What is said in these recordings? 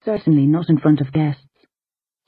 certainly not in front of guests.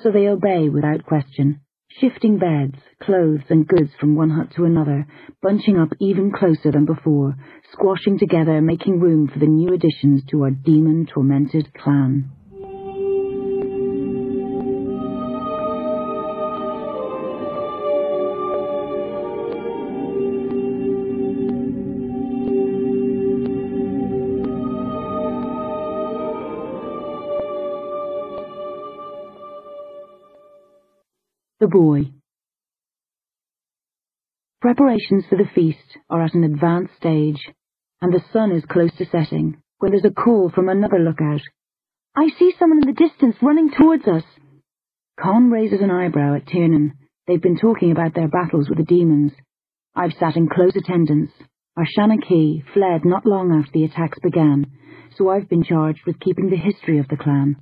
So they obey without question, shifting beds, clothes and goods from one hut to another, bunching up even closer than before, squashing together, making room for the new additions to our demon-tormented clan. The boy. Preparations for the feast are at an advanced stage, and the sun is close to setting when there's a call from another lookout. "I see someone in the distance running towards us." Con raises an eyebrow at Tiernan. They've been talking about their battles with the demons. I've sat in close attendance. Our Shanachie fled not long after the attacks began, so I've been charged with keeping the history of the clan.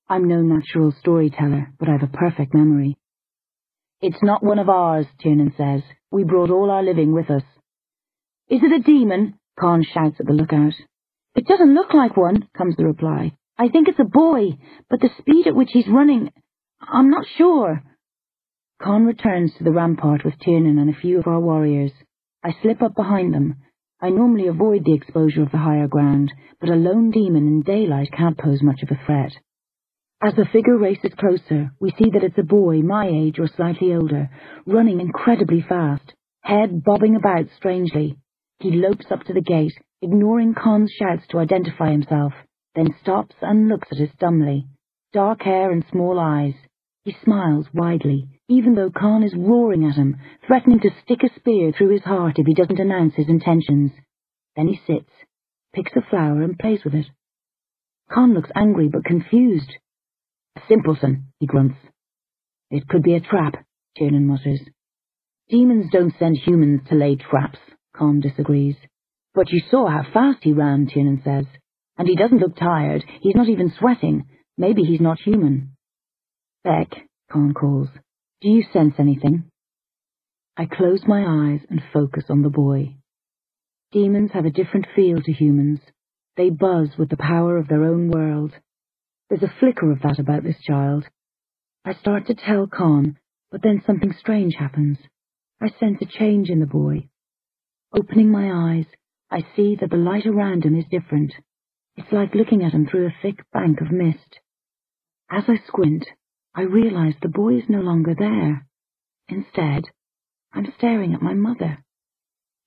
I'm no natural storyteller, but I've a perfect memory. "It's not one of ours," Tiernan says. "We brought all our living with us." "Is it a demon?" Con shouts at the lookout. "It doesn't look like one," comes the reply. "I think it's a boy, but the speed at which he's running, I'm not sure." Con returns to the rampart with Tiernan and a few of our warriors. I slip up behind them. I normally avoid the exposure of the higher ground, but a lone demon in daylight can't pose much of a threat. As the figure races closer, we see that it's a boy my age or slightly older, running incredibly fast, head bobbing about strangely. He lopes up to the gate, ignoring Con's shouts to identify himself, then stops and looks at us dumbly. Dark hair and small eyes. He smiles widely, even though Con is roaring at him, threatening to stick a spear through his heart if he doesn't announce his intentions. Then he sits, picks a flower and plays with it. Con looks angry but confused. "A simpleton," he grunts. "It could be a trap," Tiernan mutters. "Demons don't send humans to lay traps," Con disagrees. "But you saw how fast he ran," Tiernan says. "And he doesn't look tired. He's not even sweating. Maybe he's not human." "Beck," Con calls. "Do you sense anything?" I close my eyes and focus on the boy. Demons have a different feel to humans. They buzz with the power of their own world. There's a flicker of that about this child. I start to tell Con, but then something strange happens. I sense a change in the boy. Opening my eyes, I see that the light around him is different. It's like looking at him through a thick bank of mist. As I squint, I realize the boy is no longer there. Instead, I'm staring at my mother.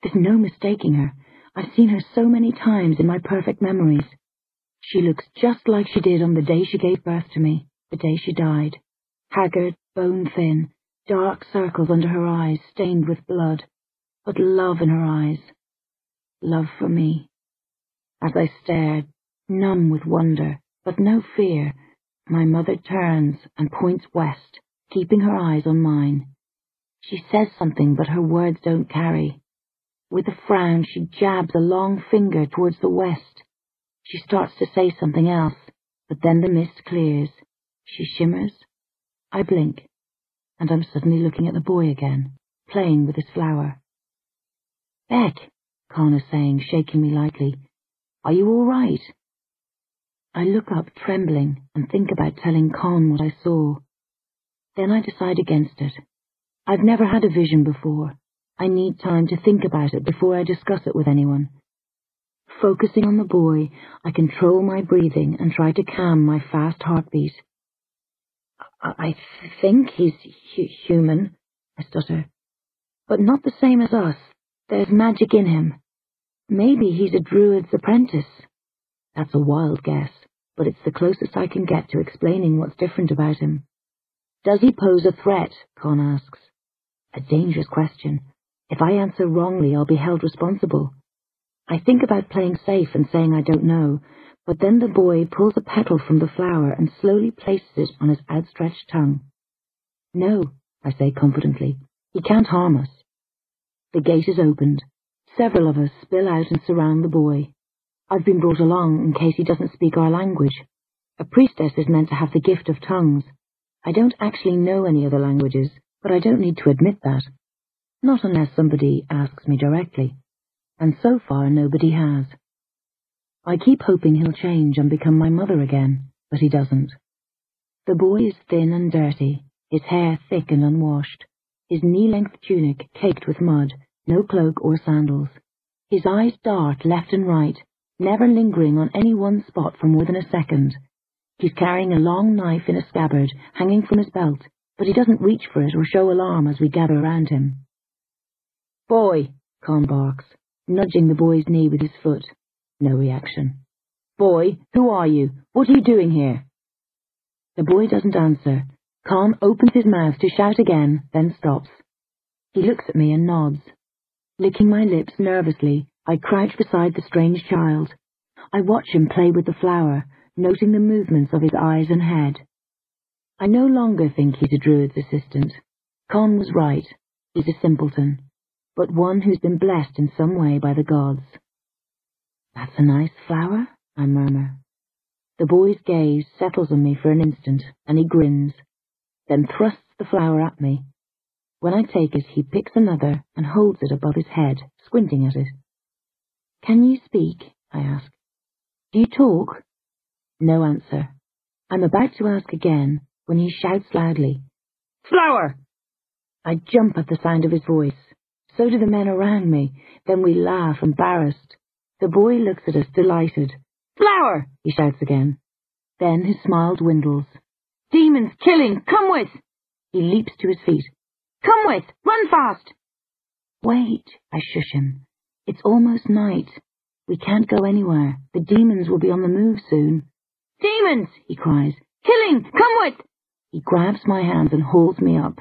There's no mistaking her. I've seen her so many times in my perfect memories. She looks just like she did on the day she gave birth to me, the day she died. Haggard, bone-thin, dark circles under her eyes stained with blood, but love in her eyes. Love for me. As I stared, numb with wonder, but no fear, my mother turns and points west, keeping her eyes on mine. She says something, but her words don't carry. With a frown, she jabs a long finger towards the west. She starts to say something else, but then the mist clears. She shimmers. I blink, and I'm suddenly looking at the boy again, playing with his flower. "Beck," Con is saying, shaking me lightly. "Are you all right?" I look up, trembling, and think about telling Con what I saw. Then I decide against it. I've never had a vision before. I need time to think about it before I discuss it with anyone. Focusing on the boy, I control my breathing and try to calm my fast heartbeat. I think he's human," I stutter. "But not the same as us. There's magic in him. Maybe he's a druid's apprentice." That's a wild guess, but it's the closest I can get to explaining what's different about him. "Does he pose a threat?" Con asks. A dangerous question. If I answer wrongly, I'll be held responsible. I think about playing safe and saying I don't know, but then the boy pulls a petal from the flower and slowly places it on his outstretched tongue. "No," I say confidently. "He can't harm us." The gate is opened. Several of us spill out and surround the boy. I've been brought along in case he doesn't speak our language. A priestess is meant to have the gift of tongues. I don't actually know any other languages, but I don't need to admit that. Not unless somebody asks me directly. And so far nobody has. I keep hoping he'll change and become my mother again, but he doesn't. The boy is thin and dirty, his hair thick and unwashed, his knee-length tunic caked with mud, no cloak or sandals. His eyes dart left and right, never lingering on any one spot for more than a second. He's carrying a long knife in a scabbard hanging from his belt, but he doesn't reach for it or show alarm as we gather around him. "Boy," Con barks, nudging the boy's knee with his foot. No reaction. "Boy, who are you? What are you doing here?" The boy doesn't answer. Con opens his mouth to shout again, then stops. He looks at me and nods. Licking my lips nervously, I crouch beside the strange child. I watch him play with the flower, noting the movements of his eyes and head. I no longer think he's a druid's assistant. Con was right. He's a simpleton, but one who's been blessed in some way by the gods. "That's a nice flower," I murmur. The boy's gaze settles on me for an instant, and he grins, then thrusts the flower at me. When I take it, he picks another and holds it above his head, squinting at it. "Can you speak?" I ask. "Do you talk?" No answer. I'm about to ask again when he shouts loudly, "Flower!" I jump at the sound of his voice. So do the men around me. Then we laugh, embarrassed. The boy looks at us, delighted. "Flower!" he shouts again. Then his smile dwindles. "Demons, killing, come with!" He leaps to his feet. "Come with! Run fast!" "Wait," I shush him. "It's almost night. We can't go anywhere. The demons will be on the move soon." "Demons!" he cries. "Killing! Come with!" He grabs my hands and holds me up.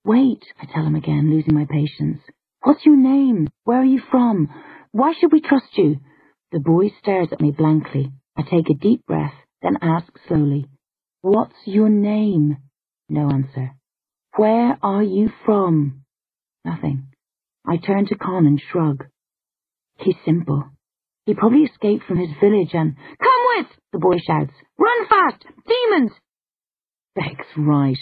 "Wait," I tell him again, losing my patience. "What's your name? Where are you from? Why should we trust you?" The boy stares at me blankly. I take a deep breath, then ask slowly, "What's your name?" No answer. "Where are you from?" Nothing. I turn to Con and shrug. He's simple. He probably escaped from his village and— "Come with!" the boy shouts. "Run fast! Demons!" "Beck's right,"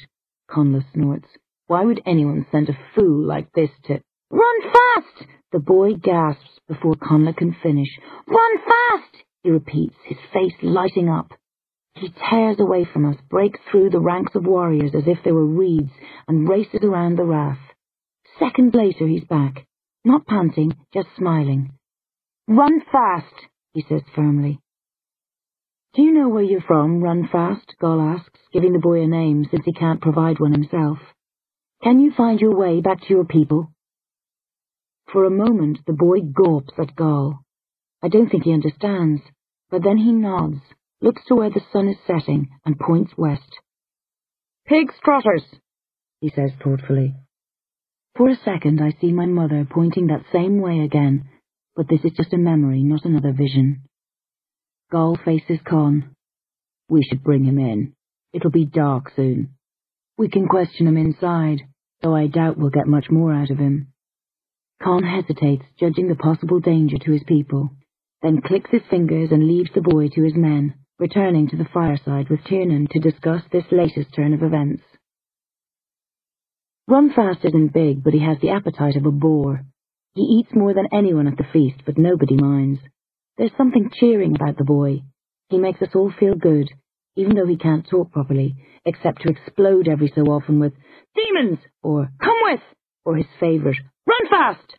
Conla snorts. "Why would anyone send a fool like this to— "Run fast!" The boy gasps before Conla can finish. "Run fast!" he repeats, his face lighting up. He tears away from us, breaks through the ranks of warriors as if they were reeds, and races around the raft. Seconds later he's back, not panting, just smiling. "Run fast," he says firmly. "Do you know where you're from, Run Fast?" Gol asks, giving the boy a name since he can't provide one himself. "Can you find your way back to your people?" For a moment the boy gawps at Gol. I don't think he understands, but then he nods, looks to where the sun is setting, and points west. "Pigs trotters," he says thoughtfully. For a second I see my mother pointing that same way again, but this is just a memory, not another vision. Gol faces Con. "We should bring him in. It'll be dark soon. We can question him inside, though I doubt we'll get much more out of him." Con hesitates, judging the possible danger to his people, then clicks his fingers and leaves the boy to his men, returning to the fireside with Tiernan to discuss this latest turn of events. Run Fast isn't big, but he has the appetite of a boar. He eats more than anyone at the feast, but nobody minds. There's something cheering about the boy. He makes us all feel good, even though he can't talk properly, except to explode every so often with "Demons!" or "Come with!" or his favourite, "Run fast!"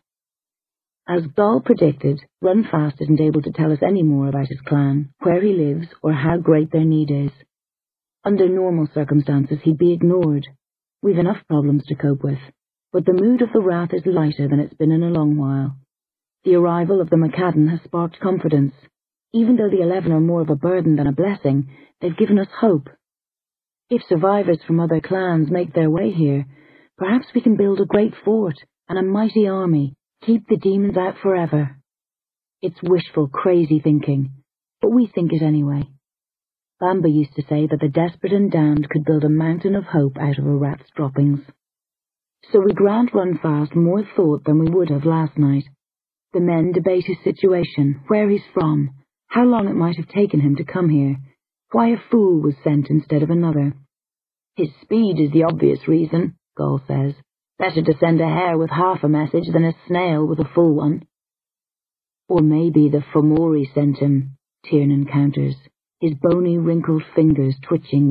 As Gol predicted, Run Fast isn't able to tell us any more about his clan, where he lives, or how great their need is. Under normal circumstances he'd be ignored. We've enough problems to cope with, but the mood of the Wrath is lighter than it's been in a long while. The arrival of the Macadam has sparked confidence. Even though the 11 are more of a burden than a blessing, they've given us hope. If survivors from other clans make their way here, perhaps we can build a great fort and a mighty army, keep the demons out forever. It's wishful, crazy thinking, but we think it anyway. Bamba used to say that the desperate and damned could build a mountain of hope out of a rat's droppings. So we grant Run Fast more thought than we would have last night. The men debate his situation, where he's from, how long it might have taken him to come here, why a fool was sent instead of another. "His speed is the obvious reason," Gol says. "Better to send a hare with half a message than a snail with a full one." "Or maybe the Fomori sent him," Tiernan counters. his bony, wrinkled fingers twitching